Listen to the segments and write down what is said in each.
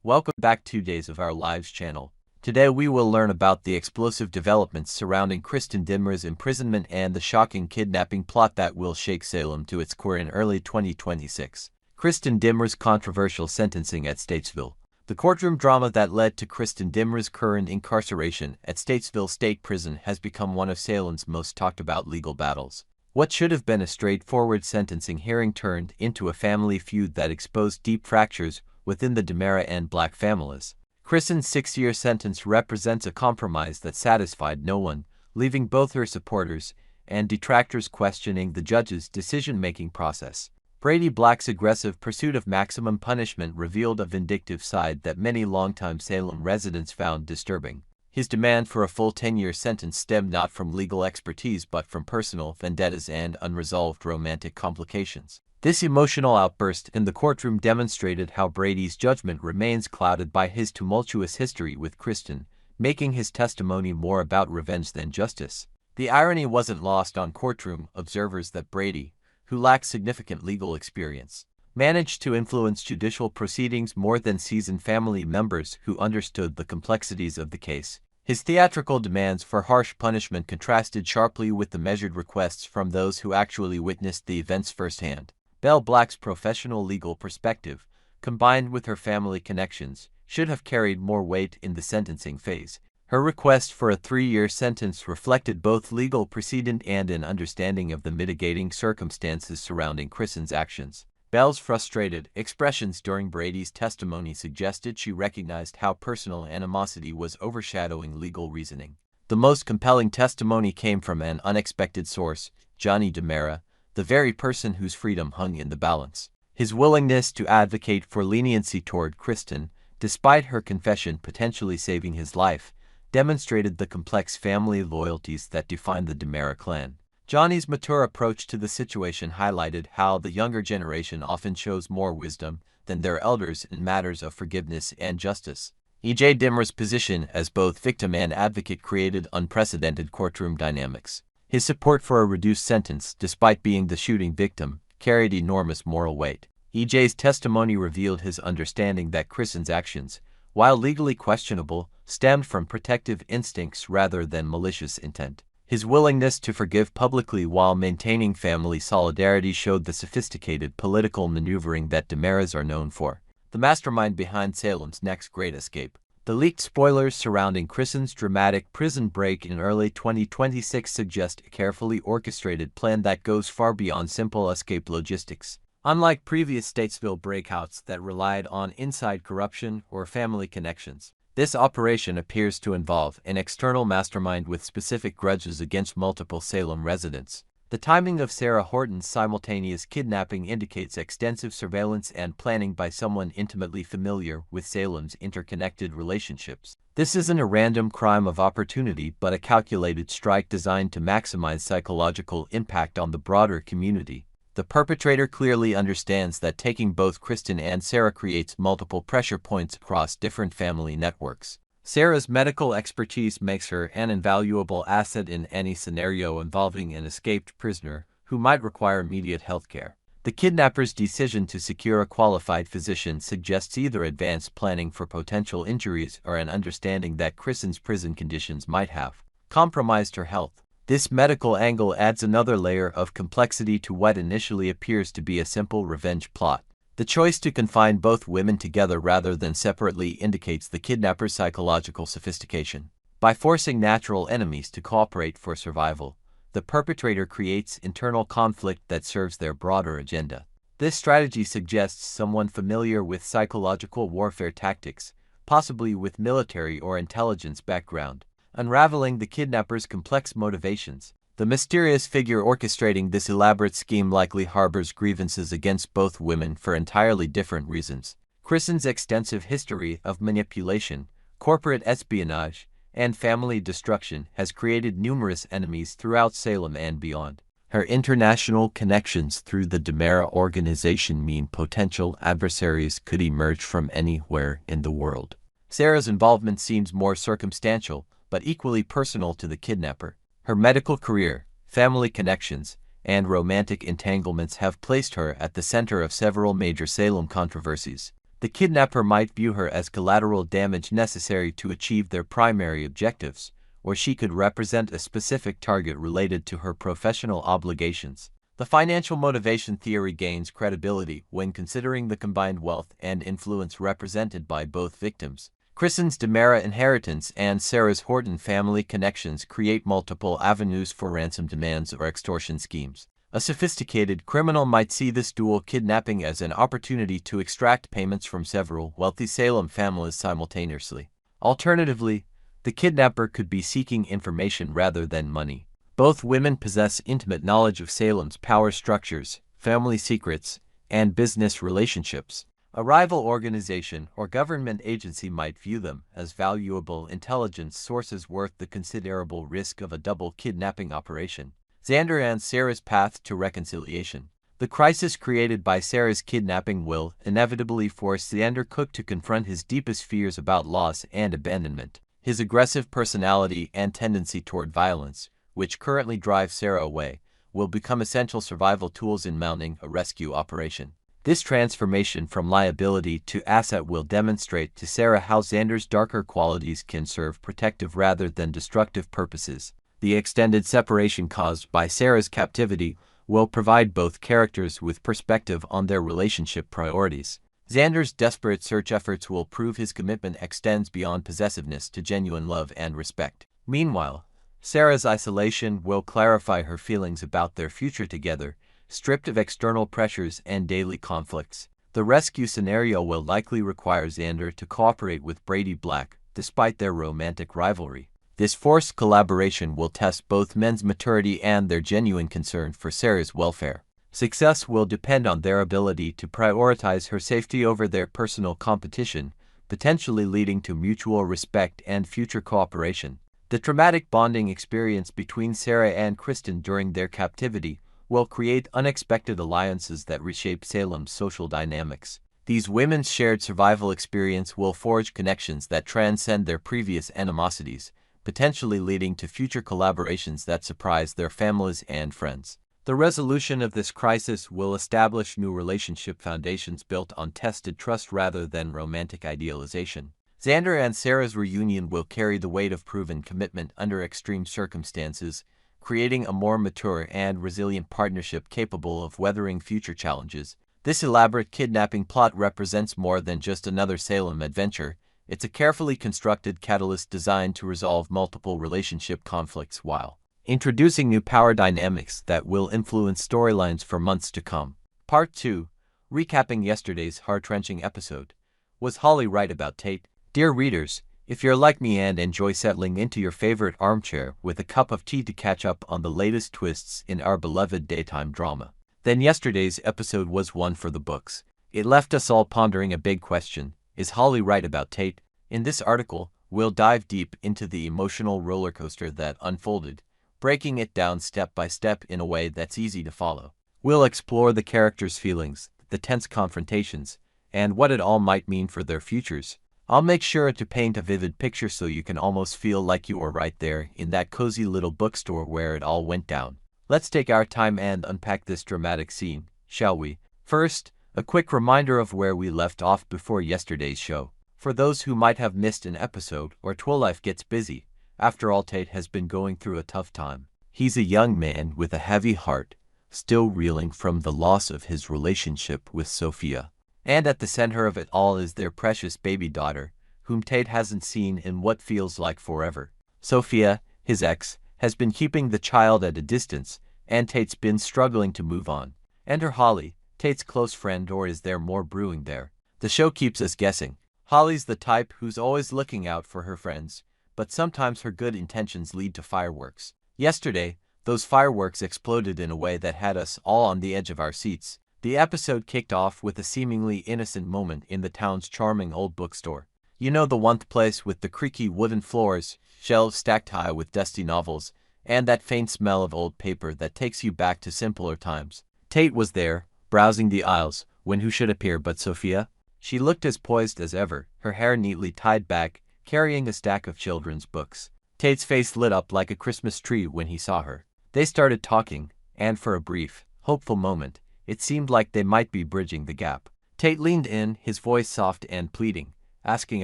Welcome back to Days of Our Lives channel. Today we will learn about the explosive developments surrounding Kristen Dimmer's imprisonment and the shocking kidnapping plot that will shake Salem to its core in early 2026. Kristen Dimmer's controversial sentencing at Statesville. The courtroom drama that led to Kristen Dimmer's current incarceration at Statesville State Prison has become one of Salem's most talked about legal battles. What should have been a straightforward sentencing hearing turned into a family feud that exposed deep fractures within the Dimmer and Black families. Kristen's 6-year sentence represents a compromise that satisfied no one, leaving both her supporters and detractors questioning the judge's decision-making process. Brady Black's aggressive pursuit of maximum punishment revealed a vindictive side that many longtime Salem residents found disturbing. His demand for a full 10-year sentence stemmed not from legal expertise but from personal vendettas and unresolved romantic complications. This emotional outburst in the courtroom demonstrated how Brady's judgment remains clouded by his tumultuous history with Kristen, making his testimony more about revenge than justice. The irony wasn't lost on courtroom observers that Brady, who lacked significant legal experience, managed to influence judicial proceedings more than seasoned family members who understood the complexities of the case. His theatrical demands for harsh punishment contrasted sharply with the measured requests from those who actually witnessed the events firsthand. Belle Black's professional legal perspective, combined with her family connections, should have carried more weight in the sentencing phase. Her request for a 3-year sentence reflected both legal precedent and an understanding of the mitigating circumstances surrounding Kristen's actions. Belle's frustrated expressions during Brady's testimony suggested she recognized how personal animosity was overshadowing legal reasoning. The most compelling testimony came from an unexpected source, Johnny Dimmer, the very person whose freedom hung in the balance. His willingness to advocate for leniency toward Kristen, despite her confession potentially saving his life, demonstrated the complex family loyalties that defined the Dimmer clan. Johnny's mature approach to the situation highlighted how the younger generation often shows more wisdom than their elders in matters of forgiveness and justice. E.J. Dimmer's position as both victim and advocate created unprecedented courtroom dynamics. His support for a reduced sentence, despite being the shooting victim, carried enormous moral weight. E.J.'s testimony revealed his understanding that Kristen's actions, while legally questionable, stemmed from protective instincts rather than malicious intent. His willingness to forgive publicly while maintaining family solidarity showed the sophisticated political maneuvering that Dimmers are known for. The mastermind behind Salem's next great escape. The leaked spoilers surrounding Kristen's dramatic prison break in early 2026 suggest a carefully orchestrated plan that goes far beyond simple escape logistics. Unlike previous Statesville breakouts that relied on inside corruption or family connections, this operation appears to involve an external mastermind with specific grudges against multiple Salem residents. The timing of Sarah Horton's simultaneous kidnapping indicates extensive surveillance and planning by someone intimately familiar with Salem's interconnected relationships. This isn't a random crime of opportunity but a calculated strike designed to maximize psychological impact on the broader community. The perpetrator clearly understands that taking both Kristen and Sarah creates multiple pressure points across different family networks. Sarah's medical expertise makes her an invaluable asset in any scenario involving an escaped prisoner who might require immediate health care. The kidnapper's decision to secure a qualified physician suggests either advanced planning for potential injuries or an understanding that Kristen's prison conditions might have compromised her health. This medical angle adds another layer of complexity to what initially appears to be a simple revenge plot. The choice to confine both women together rather than separately indicates the kidnapper's psychological sophistication. By forcing natural enemies to cooperate for survival, the perpetrator creates internal conflict that serves their broader agenda. This strategy suggests someone familiar with psychological warfare tactics, possibly with military or intelligence background. Unraveling the kidnapper's complex motivations. The mysterious figure orchestrating this elaborate scheme likely harbors grievances against both women for entirely different reasons. Kristen's extensive history of manipulation, corporate espionage, and family destruction has created numerous enemies throughout Salem and beyond. Her international connections through the Dimmer organization mean potential adversaries could emerge from anywhere in the world. Sarah's involvement seems more circumstantial, but equally personal to the kidnapper. Her medical career, family connections, and romantic entanglements have placed her at the center of several major Salem controversies. The kidnapper might view her as collateral damage necessary to achieve their primary objectives, or she could represent a specific target related to her professional obligations. The financial motivation theory gains credibility when considering the combined wealth and influence represented by both victims. Kristen's DiMera inheritance and Sarah's Horton family connections create multiple avenues for ransom demands or extortion schemes. A sophisticated criminal might see this dual kidnapping as an opportunity to extract payments from several wealthy Salem families simultaneously. Alternatively, the kidnapper could be seeking information rather than money. Both women possess intimate knowledge of Salem's power structures, family secrets, and business relationships. A rival organization or government agency might view them as valuable intelligence sources worth the considerable risk of a double kidnapping operation. Xander and Sarah's path to reconciliation. The crisis created by Sarah's kidnapping will inevitably force Xander Cook to confront his deepest fears about loss and abandonment. His aggressive personality and tendency toward violence, which currently drive Sarah away, will become essential survival tools in mounting a rescue operation. This transformation from liability to asset will demonstrate to Sarah how Xander's darker qualities can serve protective rather than destructive purposes. The extended separation caused by Sarah's captivity will provide both characters with perspective on their relationship priorities. Xander's desperate search efforts will prove his commitment extends beyond possessiveness to genuine love and respect. Meanwhile, Sarah's isolation will clarify her feelings about their future together, stripped of external pressures and daily conflicts. The rescue scenario will likely require Xander to cooperate with Brady Black, despite their romantic rivalry. This forced collaboration will test both men's maturity and their genuine concern for Sarah's welfare. Success will depend on their ability to prioritize her safety over their personal competition, potentially leading to mutual respect and future cooperation. The traumatic bonding experience between Sarah and Kristen during their captivity will create unexpected alliances that reshape Salem's social dynamics. These women's shared survival experience will forge connections that transcend their previous animosities, potentially leading to future collaborations that surprise their families and friends. The resolution of this crisis will establish new relationship foundations built on tested trust rather than romantic idealization. Xander and Sarah's reunion will carry the weight of proven commitment under extreme circumstances, creating a more mature and resilient partnership capable of weathering future challenges. This elaborate kidnapping plot represents more than just another Salem adventure. It's a carefully constructed catalyst designed to resolve multiple relationship conflicts while introducing new power dynamics that will influence storylines for months to come. Part 2. Recapping yesterday's heart-wrenching episode. Was Holly right about Tate? Dear readers, if you're like me and enjoy settling into your favorite armchair with a cup of tea to catch up on the latest twists in our beloved daytime drama, then yesterday's episode was one for the books. It left us all pondering a big question. Is Holly right about Tate? In this article, we'll dive deep into the emotional roller coaster that unfolded, breaking it down step by step in a way that's easy to follow. We'll explore the characters' feelings, the tense confrontations, and what it all might mean for their futures. I'll make sure to paint a vivid picture so you can almost feel like you were right there in that cozy little bookstore where it all went down. Let's take our time and unpack this dramatic scene, shall we? First, a quick reminder of where we left off before yesterday's show. For those who might have missed an episode or Twilife gets busy, after all, Tate has been going through a tough time. He's a young man with a heavy heart, still reeling from the loss of his relationship with Sophia. And at the center of it all is their precious baby daughter, whom Tate hasn't seen in what feels like forever. Sophia, his ex, has been keeping the child at a distance, and Tate's been struggling to move on. Enter Holly, Tate's close friend, or is there more brewing there? The show keeps us guessing. Holly's the type who's always looking out for her friends, but sometimes her good intentions lead to fireworks. Yesterday, those fireworks exploded in a way that had us all on the edge of our seats. The episode kicked off with a seemingly innocent moment in the town's charming old bookstore. You know, the one place with the creaky wooden floors, shelves stacked high with dusty novels, and that faint smell of old paper that takes you back to simpler times. Tate was there, browsing the aisles, when who should appear but Sophia? She looked as poised as ever, her hair neatly tied back, carrying a stack of children's books. Tate's face lit up like a Christmas tree when he saw her. They started talking, and for a brief, hopeful moment, it seemed like they might be bridging the gap. Tate leaned in, his voice soft and pleading, asking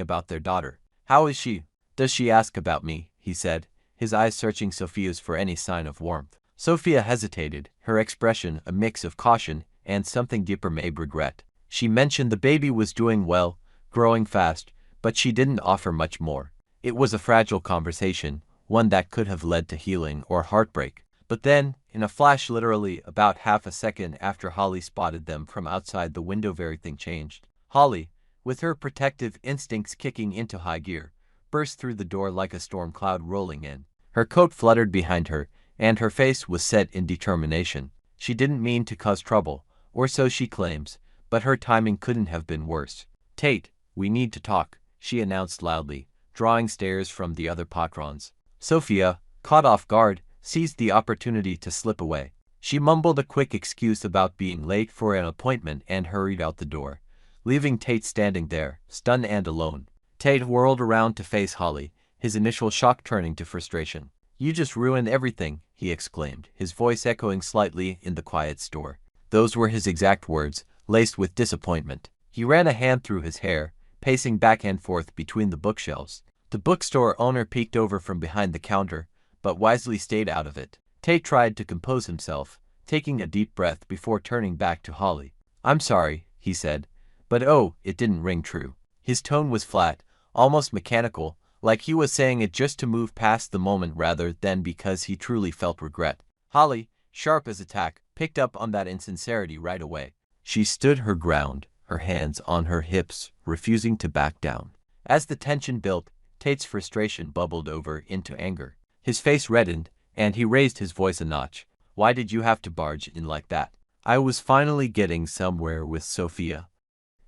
about their daughter. How is she? Does she ask about me? He said, his eyes searching Sophia's for any sign of warmth. Sophia hesitated, her expression a mix of caution and something deeper, maybe regret. She mentioned the baby was doing well, growing fast, but she didn't offer much more. It was a fragile conversation, one that could have led to healing or heartbreak. But then, in a flash, literally about half a second after Holly spotted them from outside the window, everything changed. Holly, with her protective instincts kicking into high gear, burst through the door like a storm cloud rolling in. Her coat fluttered behind her, and her face was set in determination. She didn't mean to cause trouble, or so she claims, but her timing couldn't have been worse. Tate, we need to talk, she announced loudly, drawing stares from the other patrons. Sophia, caught off guard, seized the opportunity to slip away. She mumbled a quick excuse about being late for an appointment and hurried out the door, leaving Tate standing there, stunned and alone. Tate whirled around to face Holly, his initial shock turning to frustration. You just ruined everything, he exclaimed, his voice echoing slightly in the quiet store. Those were his exact words, laced with disappointment. He ran a hand through his hair, pacing back and forth between the bookshelves. The bookstore owner peeked over from behind the counter, but wisely stayed out of it. Tate tried to compose himself, taking a deep breath before turning back to Holly. I'm sorry, he said, but it didn't ring true. His tone was flat, almost mechanical, like he was saying it just to move past the moment rather than because he truly felt regret. Holly, sharp as a tack, picked up on that insincerity right away. She stood her ground, her hands on her hips, refusing to back down. As the tension built, Tate's frustration bubbled over into anger. His face reddened, and he raised his voice a notch. Why did you have to barge in like that? I was finally getting somewhere with Sophia.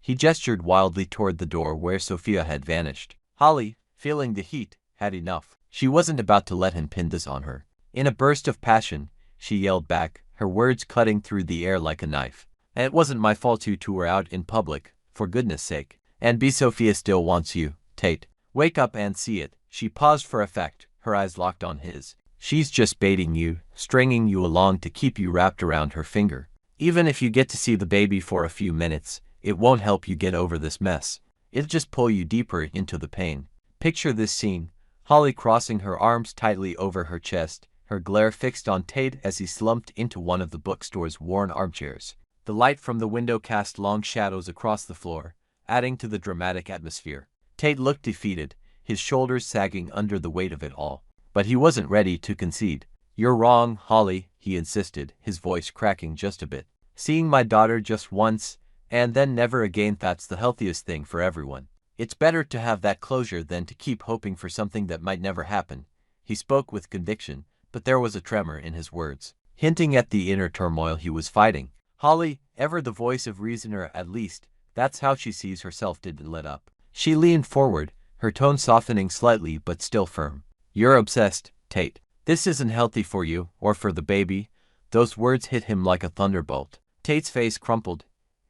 He gestured wildly toward the door where Sophia had vanished. Holly, feeling the heat, had enough. She wasn't about to let him pin this on her. In a burst of passion, she yelled back, her words cutting through the air like a knife. And it wasn't my fault you two were out in public, for goodness sake. And Sophia still wants you, Tate. Wake up and see it. She paused for effect, her eyes locked on his. She's just baiting you, stringing you along to keep you wrapped around her finger. Even if you get to see the baby for a few minutes, it won't help you get over this mess. It'll just pull you deeper into the pain. Picture this scene, Holly crossing her arms tightly over her chest, her glare fixed on Tate as he slumped into one of the bookstore's worn armchairs. The light from the window cast long shadows across the floor, adding to the dramatic atmosphere. Tate looked defeated, his shoulders sagging under the weight of it all. But he wasn't ready to concede. You're wrong, Holly, he insisted, his voice cracking just a bit. Seeing my daughter just once, and then never again, that's the healthiest thing for everyone. It's better to have that closure than to keep hoping for something that might never happen. He spoke with conviction, but there was a tremor in his words, hinting at the inner turmoil he was fighting. Holly, ever the voice of reason, or at least, that's how she sees herself, didn't let up. She leaned forward, her tone softening slightly but still firm. You're obsessed, Tate. This isn't healthy for you, or for the baby. Those words hit him like a thunderbolt. Tate's face crumpled,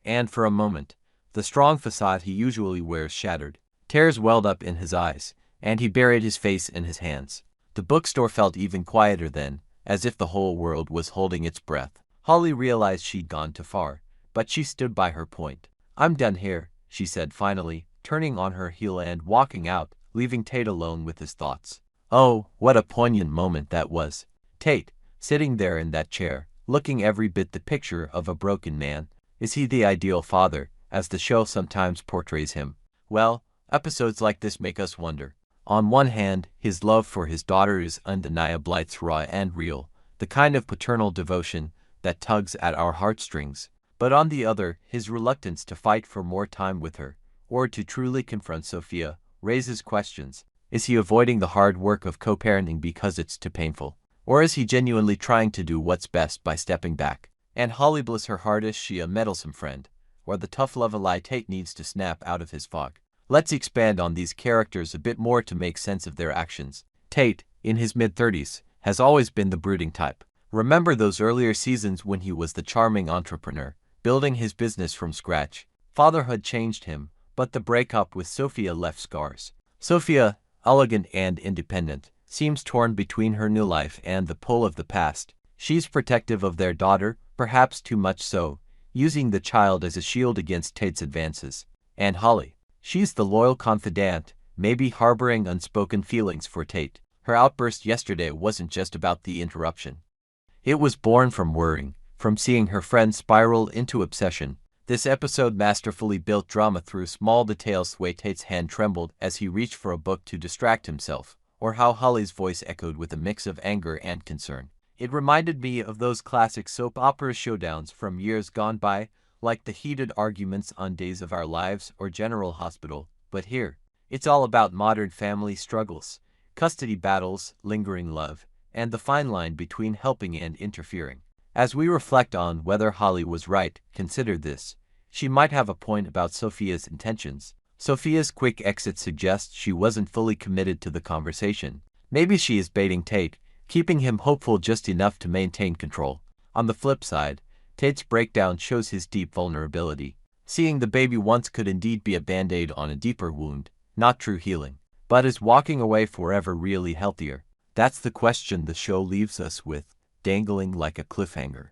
and for a moment, the strong facade he usually wears shattered. Tears welled up in his eyes, and he buried his face in his hands. The bookstore felt even quieter then, as if the whole world was holding its breath. Holly realized she'd gone too far, but she stood by her point. I'm done here, she said finally, turning on her heel and walking out, leaving Tate alone with his thoughts. Oh, what a poignant moment that was. Tate, sitting there in that chair, looking every bit the picture of a broken man. Is he the ideal father, as the show sometimes portrays him? Well, episodes like this make us wonder. On one hand, his love for his daughter is undeniable, it's raw and real, the kind of paternal devotion that tugs at our heartstrings. But on the other, his reluctance to fight for more time with her, or to truly confront Sophia, raises questions. Is he avoiding the hard work of co-parenting because it's too painful? Or is he genuinely trying to do what's best by stepping back? And Holly, bless her heart, is she a meddlesome friend, or the tough love Tate needs to snap out of his fog? Let's expand on these characters a bit more to make sense of their actions. Tate, in his mid-30s, has always been the brooding type. Remember those earlier seasons when he was the charming entrepreneur, building his business from scratch? Fatherhood changed him, but the breakup with Sophia left scars. Sophia, elegant and independent, seems torn between her new life and the pull of the past. She's protective of their daughter, perhaps too much so, using the child as a shield against Tate's advances. And Holly. She's the loyal confidant, maybe harboring unspoken feelings for Tate. Her outburst yesterday wasn't just about the interruption. It was born from worrying, from seeing her friend spiral into obsession. This episode masterfully built drama through small details, the way Tate's hand trembled as he reached for a book to distract himself, or how Holly's voice echoed with a mix of anger and concern. It reminded me of those classic soap opera showdowns from years gone by, like the heated arguments on Days of Our Lives or General Hospital, but here, it's all about modern family struggles, custody battles, lingering love, and the fine line between helping and interfering. As we reflect on whether Holly was right, consider this. She might have a point about Sophia's intentions. Sophia's quick exit suggests she wasn't fully committed to the conversation. Maybe she is baiting Tate, keeping him hopeful just enough to maintain control. On the flip side, Tate's breakdown shows his deep vulnerability. Seeing the baby once could indeed be a band-aid on a deeper wound, not true healing. But is walking away forever really healthier? That's the question the show leaves us with, dangling like a cliffhanger.